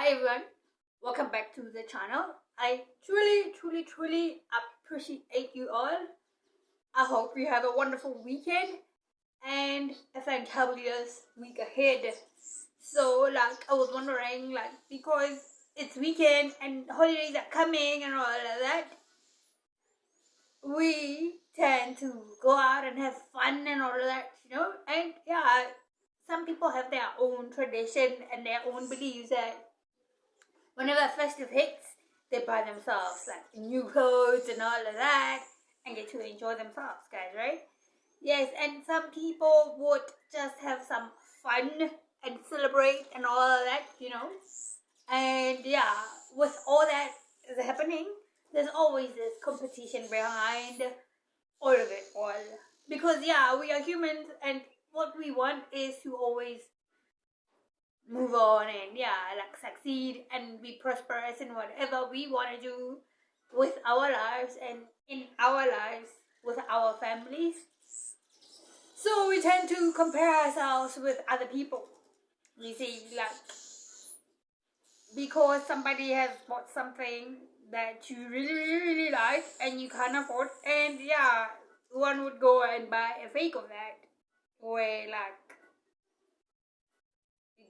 Hi everyone, welcome back to the channel. I truly appreciate you all. I hope you have a wonderful weekend and a fantabulous week ahead. So I was wondering, because it's weekend and holidays are coming and all of that, we tend to go out and have fun and all of that, and yeah, some people have their own tradition and their own beliefs that whenever festive hits, they buy themselves new clothes and all of that and get to enjoy themselves, guys, right? Yes, and some people would just have some fun and celebrate and all of that, And yeah, with all that is happening, there's always this competition behind all of it all. Because yeah, we are humans and what we want is to always move on and succeed and be prosperous in whatever we want to do with our lives and in our lives with our families. So we tend to compare ourselves with other people. You see, because somebody has bought something that you really like and you can't afford, and yeah, one would go and buy a fake of that, where it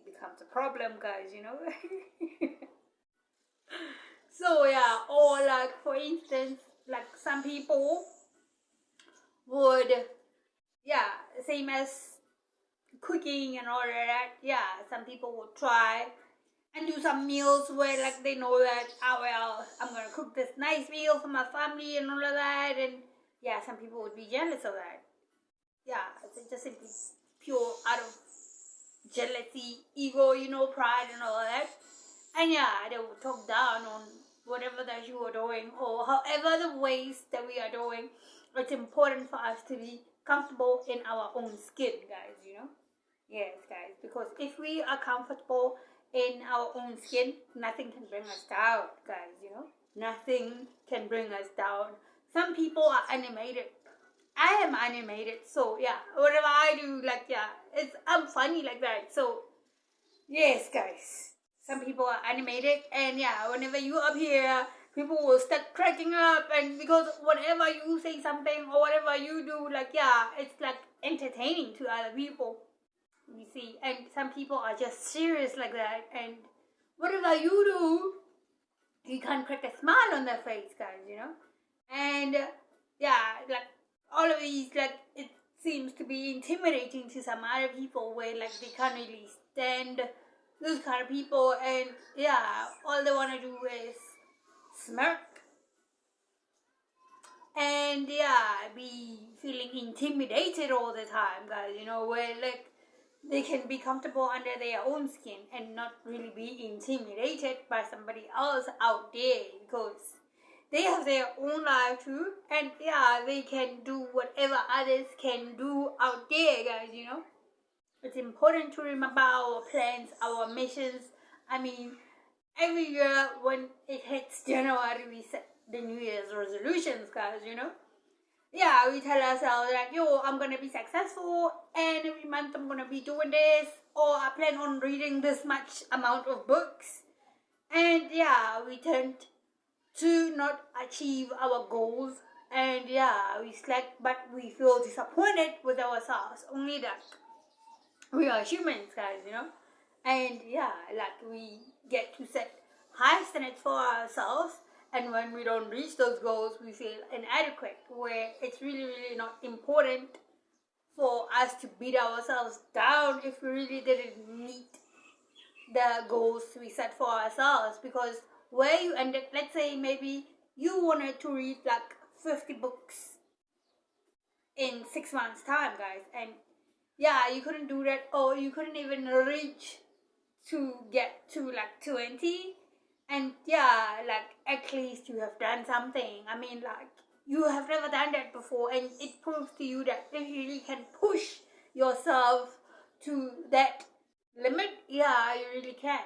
becomes a problem, guys, So yeah, or for instance, some people would, same as cooking and all of that, some people would try and do some meals where they know that, well, I'm gonna cook this nice meal for my family and all of that, and yeah, some people would be jealous of that. Yeah, it's just simply pure out of jealousy, ego, pride and all of that. And yeah, they will talk down on whatever that you are doing or however the ways that we are doing. It's important for us to be comfortable in our own skin, guys, Yes, guys, because if we are comfortable in our own skin, nothing can bring us down, guys, Nothing can bring us down. Some people are animated. I am animated, so yeah, whatever I do, I'm funny like that. So yes, guys, some people are animated, and yeah, whenever you up here, people will start cracking up, and because whenever you say something or whatever you do, it's entertaining to other people, you see. And some people are just serious like that, and whatever you do, you can't crack a smile on their face, guys, And yeah, all of these, it seems to be intimidating to some other people where they can't really stand those kind of people, and yeah, all they want to do is smirk and be feeling intimidated all the time, guys, where they can be comfortable under their own skin and not really be intimidated by somebody else out there, because they have their own life too, and yeah, they can do whatever others can do out there, guys, It's important to remember our plans, our missions. I mean, every year when it hits January, we set the New Year's resolutions, guys, Yeah, we tell ourselves I'm going to be successful, and every month I'm going to be doing this, or I plan on reading this much amount of books. And yeah, we tend to not achieve our goals, and yeah, we slack, but we feel disappointed with ourselves. Only that we are humans, guys, And yeah, we get to set high standards for ourselves, and when we don't reach those goals, we feel inadequate, where it's really not important for us to beat ourselves down if we really didn't meet the goals we set for ourselves. Because where you ended, let's say maybe you wanted to read 50 books in 6 months time, guys, and yeah, you couldn't do that, or you couldn't even reach to get to 20, and yeah, at least you have done something. I mean, you have never done that before, and it proves to you that if you really can push yourself to that limit, yeah, you really can.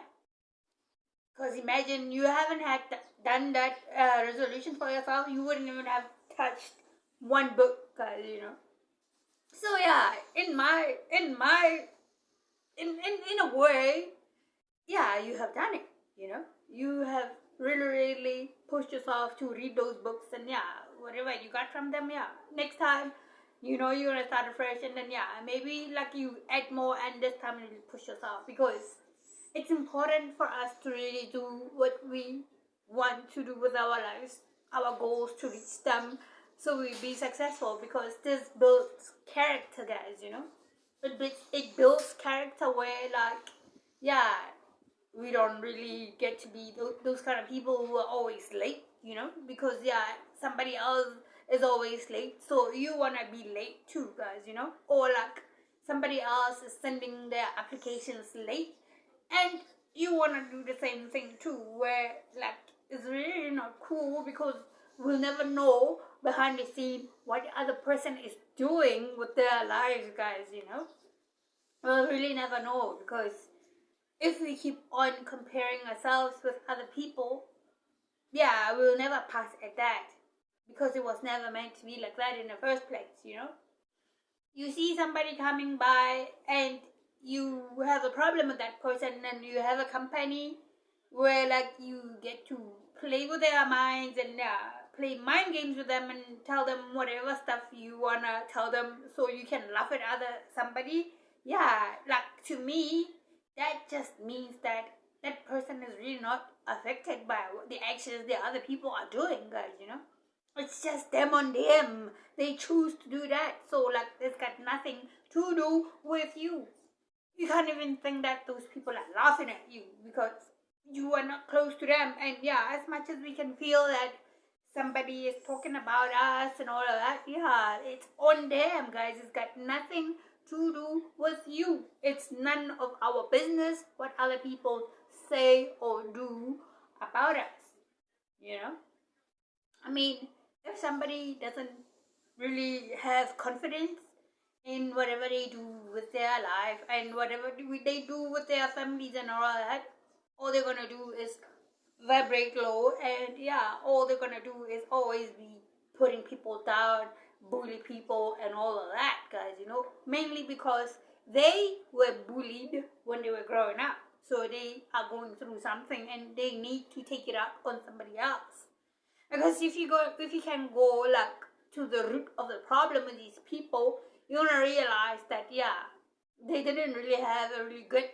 Because imagine you haven't done that resolution for yourself, you wouldn't even have touched one book, guys, So yeah, in a way, yeah, you have done it, you have really pushed yourself to read those books, and yeah, whatever you got from them, yeah, next time, you're gonna start afresh, and then yeah, maybe like you add more, and this time you push yourself, because it's important for us to really do what we want to do with our lives, our goals, to reach them, so we be successful, because this builds character, guys. It builds character where, like, yeah, we don't really get to be those kind of people who are always late, because yeah, somebody else is always late, so you want to be late too, guys, or like somebody else is sending their applications late, and you want to do the same thing too, where like it's really not cool, because we'll never know behind the scene what the other person is doing with their lives, guys. We'll really never know, because if we keep on comparing ourselves with other people, yeah, we'll never pass at that, because it was never meant to be like that in the first place. You see somebody coming by and you have a problem with that person, and you have a company where like you get to play with their minds and play mind games with them and tell them whatever stuff you wanna tell them, so you can laugh at somebody. Yeah, like, to me, that just means that that person is really not affected by the actions the other people are doing, guys. It's just them on them. They choose to do that. So, like, it's got nothing to do with you. You can't even think that those people are laughing at you, because you are not close to them. And yeah, as much as we can feel that somebody is talking about us and all of that, yeah, it's on them, guys. It's got nothing to do with you. It's none of our business what other people say or do about us. I mean, if somebody doesn't really have confidence in whatever they do with their life and whatever they do with their families and all that, all they're gonna do is vibrate low, and yeah, all they're gonna do is always be putting people down, bully people and all of that, guys. Mainly because they were bullied when they were growing up, so they are going through something and they need to take it out on somebody else. Because if you can go like to the root of the problem with these people, you're gonna realize that yeah, they didn't really have a really good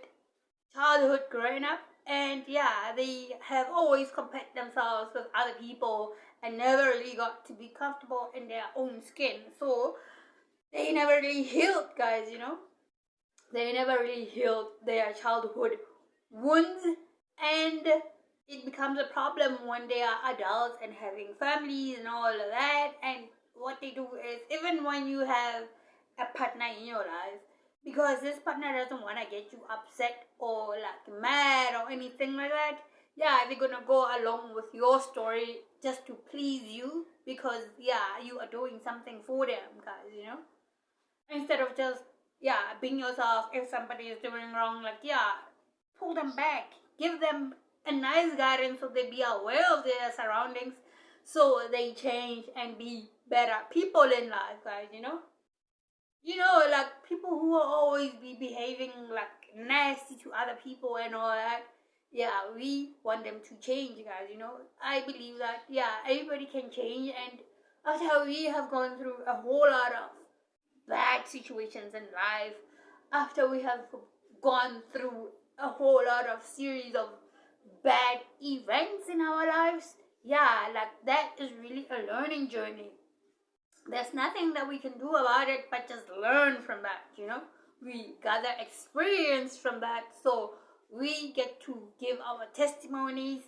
childhood growing up, and yeah, they have always compared themselves with other people and never really got to be comfortable in their own skin. So they never really healed, guys. They never really healed their childhood wounds, and it becomes a problem when they are adults and having families and all of that. And what they do is, even when you have a partner in your life, because this partner doesn't want to get you upset or like mad or anything like that, yeah, they're gonna go along with your story just to please you, because yeah, you are doing something for them, guys. Instead of just being yourself. If somebody is doing wrong, like pull them back, give them a nice guidance, so they be aware of their surroundings, so they change and be better people in life, guys. Like people who will always be behaving like nasty to other people and all that, yeah, we want them to change, guys. I believe that everybody can change, and after we have gone through a whole lot of bad situations in life, after we have gone through a whole lot of series of bad events in our lives, like that is really a learning journey. There's nothing that we can do about it but just learn from that. We gather experience from that, so we get to give our testimonies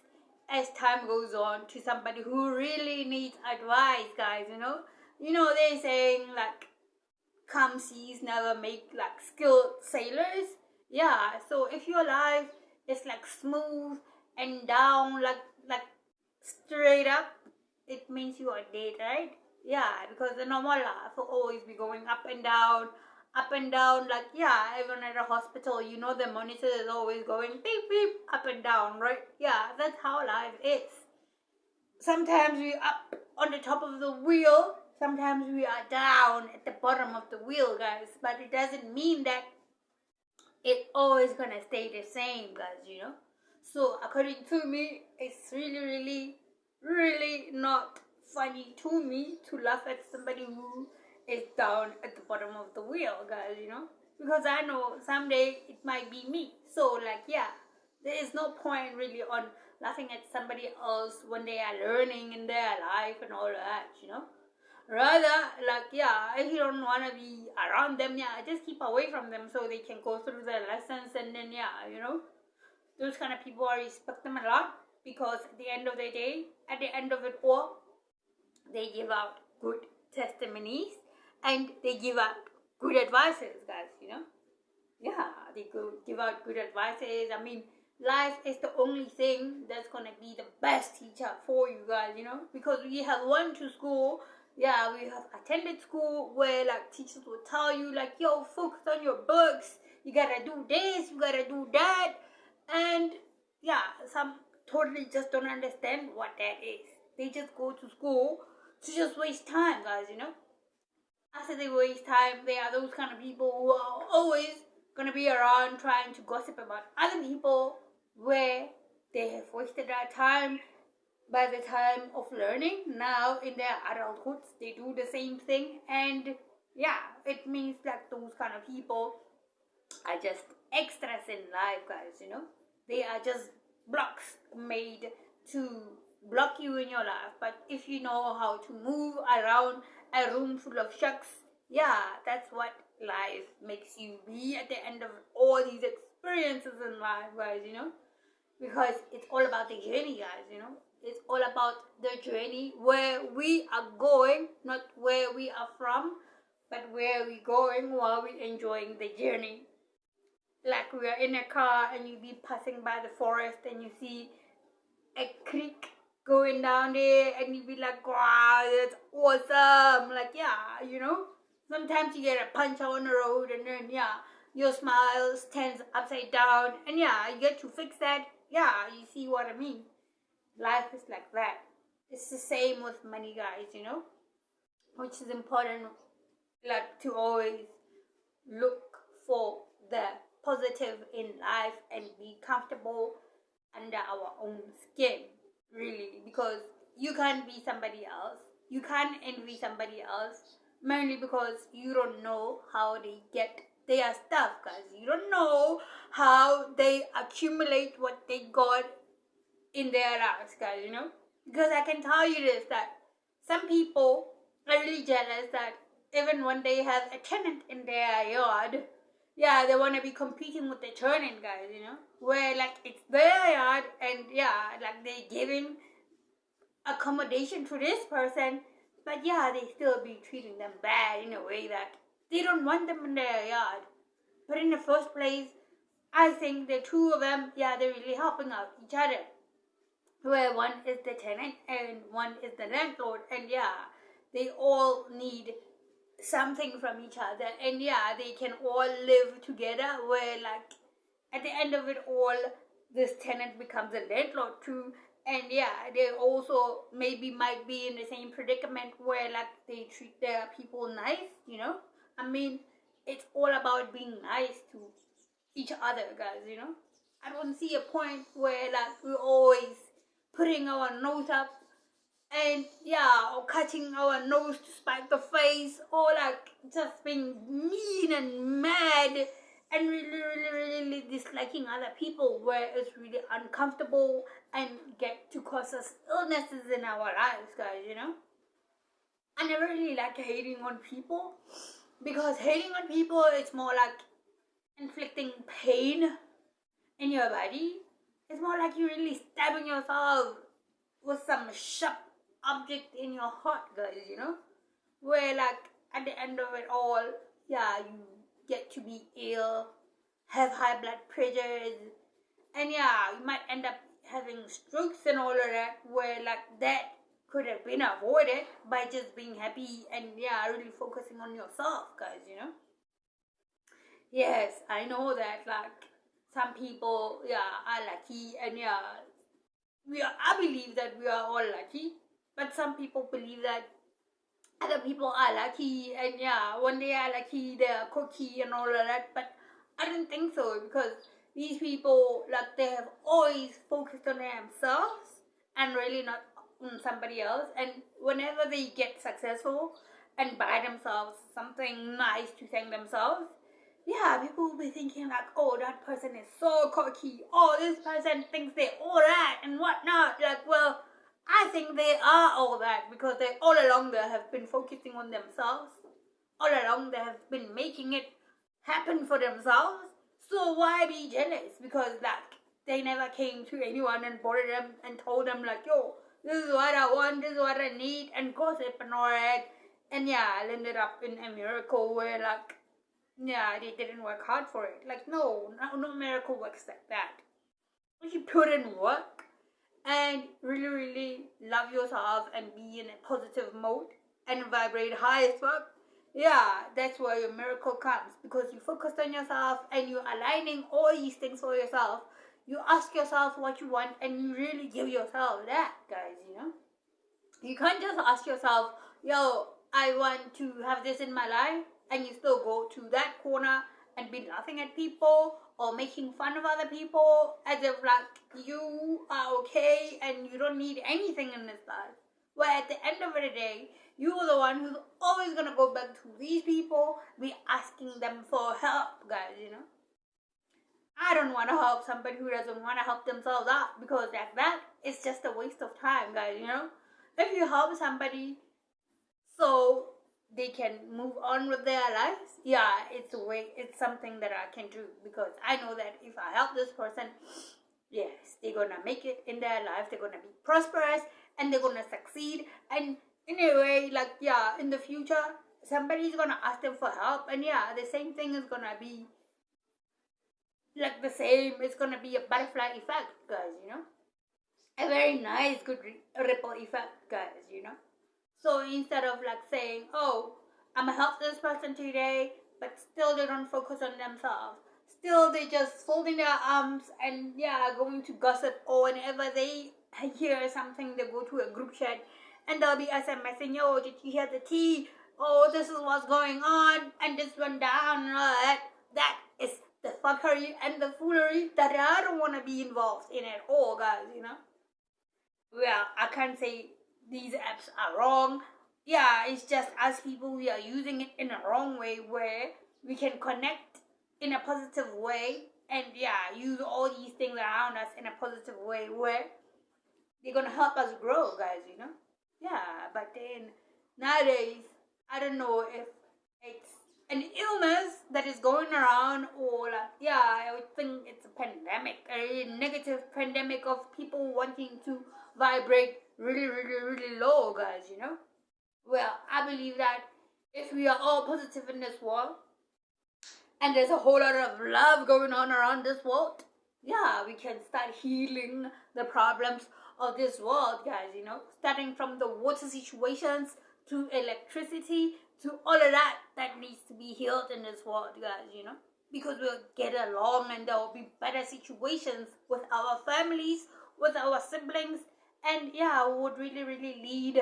as time goes on to somebody who really needs advice, guys. They're saying like calm seas never make like skilled sailors. So if your life is like smooth and down, like straight up, it means you are dead, right? Because the normal life will always be going up and down, like even at a hospital, the monitor is always going beep beep, up and down, right? That's how life is. Sometimes we up on the top of the wheel, sometimes we are down at the bottom of the wheel, guys, but it doesn't mean that it's always gonna stay the same, guys. So according to me, it's really not funny to me to laugh at somebody who is down at the bottom of the wheel, guys, because I know someday it might be me. So like, yeah, there is no point really on laughing at somebody else when they are learning in their life and all that. Rather, like, yeah, if you don't want to be around them, yeah, just keep away from them so they can go through their lessons. And then, yeah, those kind of people, I respect them a lot, because at the end of the day, at the end of it all, they give out good testimonies and they give out good advices, guys. Yeah, they give out good advices. I mean, life is the only thing that's gonna be the best teacher for you guys, because we have went to school. Yeah, we have attended school where like teachers will tell you like, yo, focus on your books, you gotta do this, you gotta do that. And yeah, some totally just don't understand what that is. They just go to school to just waste time, guys. After they waste time, they are those kind of people who are always gonna be around trying to gossip about other people where they have wasted their time by the time of learning. Now in their adulthood, they do the same thing, and yeah, it means that those kind of people are just extras in life, guys. They are just blocks made to block you in your life. But if you know how to move around a room full of shucks, yeah, that's what life makes you be at the end of all these experiences in life, guys. Because it's all about the journey, guys. It's all about the journey, where we are going, not where we are from, but where we're going while we're enjoying the journey. Like, we are in a car and you be passing by the forest and you see a creek going down there and you be like, wow, that's awesome. Like, yeah, sometimes you get a punch on the road and then, yeah, your smile stands upside down and, yeah, you get to fix that. Yeah, you see what I mean. Life is like that. It's the same with money, guys, which is important, like, to always look for the positive in life and be comfortable under our own skin, really, because you can't be somebody else. You can't envy somebody else, mainly because you don't know how they get their stuff, guys. You don't know how they accumulate what they got in their lives, guys. Because I can tell you this, that some people are really jealous that even when they have a tenant in their yard, yeah, they want to be competing with the tenant, guys, where like it's their yard and yeah, like they're giving accommodation to this person, but yeah, they still be treating them bad in a way that they don't want them in their yard. But in the first place, I think the two of them, yeah, they're really helping out each other, where one is the tenant and one is the landlord, and yeah, they all need something from each other, and yeah, they can all live together, where like at the end of it all, this tenant becomes a landlord too, and yeah, they also maybe might be in the same predicament where like they treat their people nice. I mean, it's all about being nice to each other, guys. I don't see a point where like we're always putting our nose up and yeah, or cutting our nose to spite the face, or like just being mean and mad and really disliking other people, where it's really uncomfortable and get to cause us illnesses in our lives, guys. I never really like hating on people, because hating on people is more like inflicting pain in your body. It's more like you really stabbing yourself with some sharp object in your heart, guys, where like at the end of it all, yeah, you get to be ill, have high blood pressures, and yeah, you might end up having strokes and all of that, where like that could have been avoided by just being happy and yeah, really focusing on yourself, guys. Yes, I know that like some people, yeah, are lucky, and yeah, I believe that we are all lucky, but some people believe that other people are lucky, and yeah, when they are lucky, they are cocky and all of that. But I don't think so, because these people, like, they have always focused on themselves and really not on somebody else. And whenever they get successful and buy themselves something nice to thank themselves, yeah, people will be thinking like, oh, that person is so cocky. Oh, this person thinks they're all that and whatnot. Like, well, I think they are all that because they all along they have been focusing on themselves. All along they have been making it happen for themselves. So why be jealous? Because like they never came to anyone and bothered them and told them like, yo, this is what I want, this is what I need, and gossip and all that. And yeah, I ended up in a miracle where like, yeah, they didn't work hard for it. Like, no miracle works like that. If you put in work and really, really love yourself and be in a positive mode and vibrate high as well, yeah, that's where your miracle comes. Because you focused on yourself and you're aligning all these things for yourself. You ask yourself what you want and you really give yourself that, guys, you know. You can't just ask yourself, yo, I want to have this in my life, and you still go to that corner and be laughing at people or making fun of other people as if like you are okay and you don't need anything in this life. Where at the end of the day, you are the one who's always gonna go back to these people, be asking them for help, guys, you know. I don't want to help somebody who doesn't want to help themselves out, because like that is just a waste of time, guys, you know. If you help somebody so they can move on with their lives, yeah, it's something that I can do, because I know that if I help this person, yes, they're gonna make it in their life, they're gonna be prosperous and they're gonna succeed. And in a way, like, yeah, in the future somebody's gonna ask them for help, and yeah, the same thing is gonna be like the same. It's gonna be a butterfly effect, guys, you know, a very nice good ripple effect, guys, you know. So instead of like saying, oh, I'm gonna help this person today, but still they don't focus on themselves, still they just folding their arms and yeah, going to gossip, or whenever they hear something they go to a group chat and they'll be SMSing, yo, did you hear the tea? Oh, this is what's going on and this went down and all that. That is the fuckery and the foolery that I don't want to be involved in at all, guys, you know. Well, I can't say these apps are wrong. Yeah, it's just as people, we are using it in a wrong way where we can connect in a positive way and yeah, use all these things around us in a positive way where they're gonna help us grow, guys, you know. Yeah, but then nowadays, I don't know if it's an illness that is going around, or like, yeah, I would think it's a pandemic, a negative pandemic of people wanting to vibrate really, really, really low, guys, you know. Well, I believe that if we are all positive in this world and there's a whole lot of love going on around this world, yeah, we can start healing the problems of this world, guys, you know, starting from the water situations to electricity to all of that needs to be healed in this world, guys, you know, because we'll get along and there will be better situations with our families, with our siblings, and yeah, we would really, really lead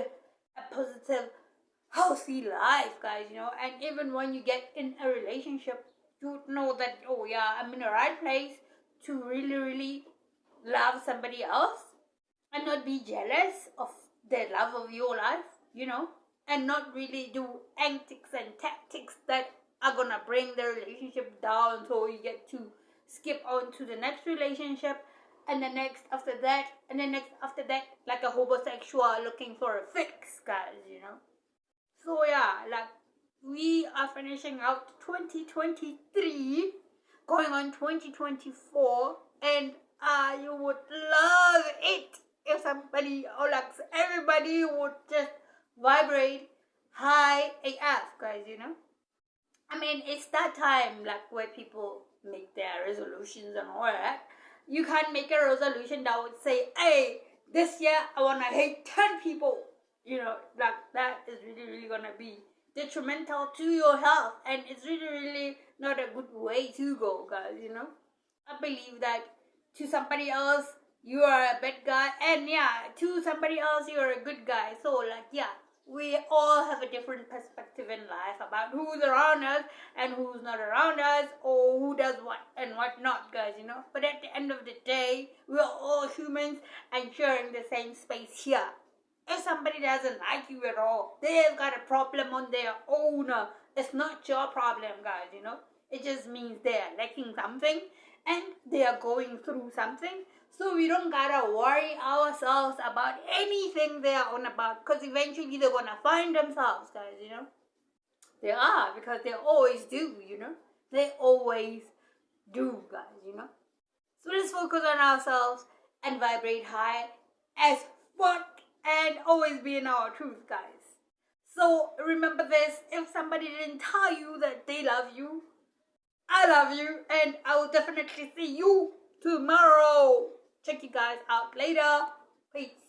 a positive, healthy life, guys, you know. And even when you get in a relationship, you know that, oh yeah, I'm in the right place to really, really love somebody else and not be jealous of the love of your life, you know, and not really do antics and tactics that are gonna bring the relationship down, so you get to skip on to the next relationship and the next after that and the next after that, like a homosexual looking for a fix, guys, you know. So yeah, like, we are finishing out 2023, going on 2024, and you would love it if somebody, or like everybody, would just vibrate high AF, guys, you know. I mean, it's that time, like, where people make their resolutions and all that. You can't make a resolution that would say, hey, this year I want to hate 10 people. You know, like, that is really, really going to be detrimental to your health. And it's really, really not a good way to go, guys, you know. I believe that to somebody else, you are a bad guy. And yeah, to somebody else, you're a good guy. So, like, yeah, we all have a different perspective in life about who's around us and who's not around us, or who does what and what not, guys, But at the end of the day, we're all humans and sharing the same space here. If somebody doesn't like you at all, they've got a problem on their own. It's not your problem, guys, It just means they're lacking something and they are going through something. So we don't gotta worry ourselves about anything they are on about, because eventually they're gonna find themselves, guys, They are, because they always do, They always do, guys, So let's focus on ourselves and vibrate high as fuck and always be in our truth, guys. So remember this, if somebody didn't tell you that they love you, I love you, and I will definitely see you tomorrow. Check you guys out later. Peace.